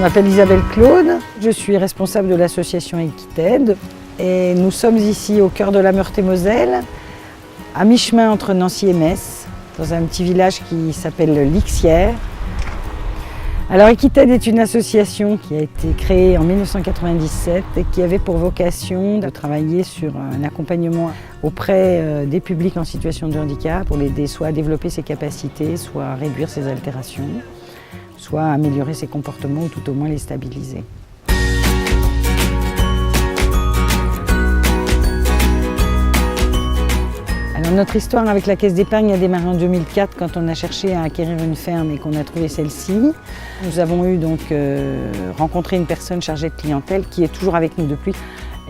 Je m'appelle Isabelle Claude, je suis responsable de l'association Equited et nous sommes ici au cœur de la Meurthe-et-Moselle, à mi-chemin entre Nancy et Metz, dans un petit village qui s'appelle Lixières. Alors Equited est une association qui a été créée en 1997 et qui avait pour vocation de travailler sur un accompagnement auprès des publics en situation de handicap pour l'aider soit à développer ses capacités, soit à réduire ses altérations, soit à améliorer ses comportements ou tout au moins les stabiliser. Alors notre histoire avec la Caisse d'épargne a démarré en 2004 quand on a cherché à acquérir une ferme et qu'on a trouvé celle-ci. Nous avons eu donc rencontré une personne chargée de clientèle qui est toujours avec nous depuis.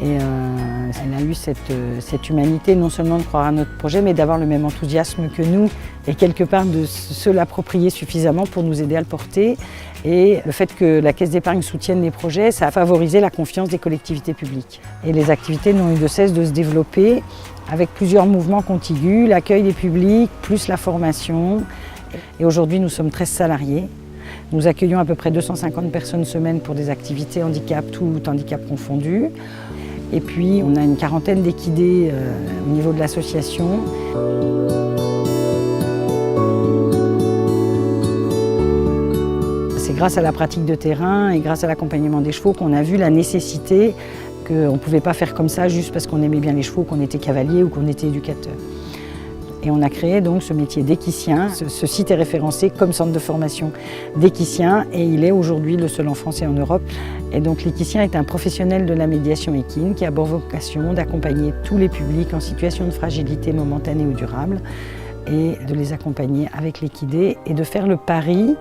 Et elle a eu cette humanité non seulement de croire à notre projet, mais d'avoir le même enthousiasme que nous et quelque part de se l'approprier suffisamment pour nous aider à le porter. Et le fait que la Caisse d'épargne soutienne les projets, ça a favorisé la confiance des collectivités publiques. Et les activités n'ont eu de cesse de se développer avec plusieurs mouvements contigus, l'accueil des publics, plus la formation. Et aujourd'hui, nous sommes 13 salariés. Nous accueillons à peu près 250 personnes semaine pour des activités handicap, tout handicap confondu. Et puis, on a une quarantaine d'équidés au niveau de l'association. C'est grâce à la pratique de terrain et grâce à l'accompagnement des chevaux qu'on a vu la nécessité qu'on ne pouvait pas faire comme ça juste parce qu'on aimait bien les chevaux, qu'on était cavalier ou qu'on était éducateur. Et on a créé donc ce métier d'équicien. Ce site est référencé comme centre de formation d'équicien et il est aujourd'hui le seul en France et en Europe. Et donc l'équicien est un professionnel de la médiation équine qui a pour vocation d'accompagner tous les publics en situation de fragilité momentanée ou durable et de les accompagner avec l'équidé et de faire le pari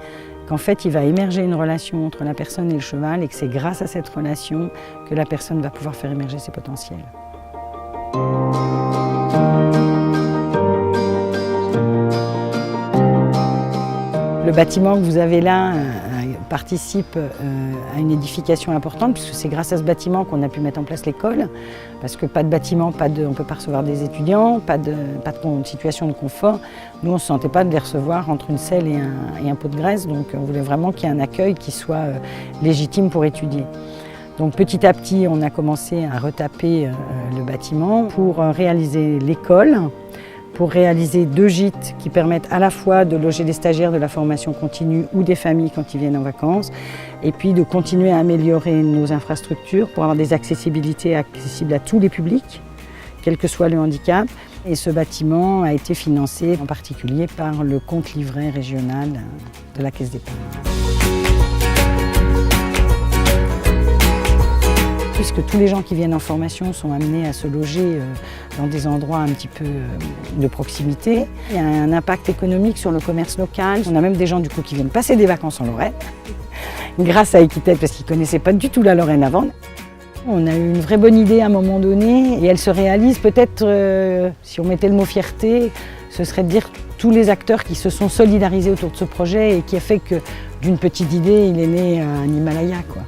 qu'en fait il va émerger une relation entre la personne et le cheval et que c'est grâce à cette relation que la personne va pouvoir faire émerger ses potentiels. Le bâtiment que vous avez là participe à une édification importante puisque c'est grâce à ce bâtiment qu'on a pu mettre en place l'école. Parce que pas de bâtiment, on ne peut pas recevoir des étudiants, pas de situation de confort. Nous, on ne se sentait pas de les recevoir entre une selle et un pot de graisse. Donc on voulait vraiment qu'il y ait un accueil qui soit légitime pour étudier. Donc petit à petit, on a commencé à retaper le bâtiment pour réaliser l'école, pour réaliser 2 gîtes qui permettent à la fois de loger les stagiaires de la formation continue ou des familles quand ils viennent en vacances, et puis de continuer à améliorer nos infrastructures pour avoir des accessibilités accessibles à tous les publics, quel que soit le handicap. Et ce bâtiment a été financé en particulier par le compte livret régional de la Caisse d'épargne. Puisque tous les gens qui viennent en formation sont amenés à se loger dans des endroits un petit peu de proximité. Il y a un impact économique sur le commerce local. On a même des gens du coup qui viennent passer des vacances en Lorraine, grâce à Equited, parce qu'ils ne connaissaient pas du tout la Lorraine avant. On a eu une vraie bonne idée à un moment donné et elle se réalise peut-être, si on mettait le mot fierté, ce serait de dire tous les acteurs qui se sont solidarisés autour de ce projet et qui a fait que d'une petite idée, il est né un Himalaya, quoi.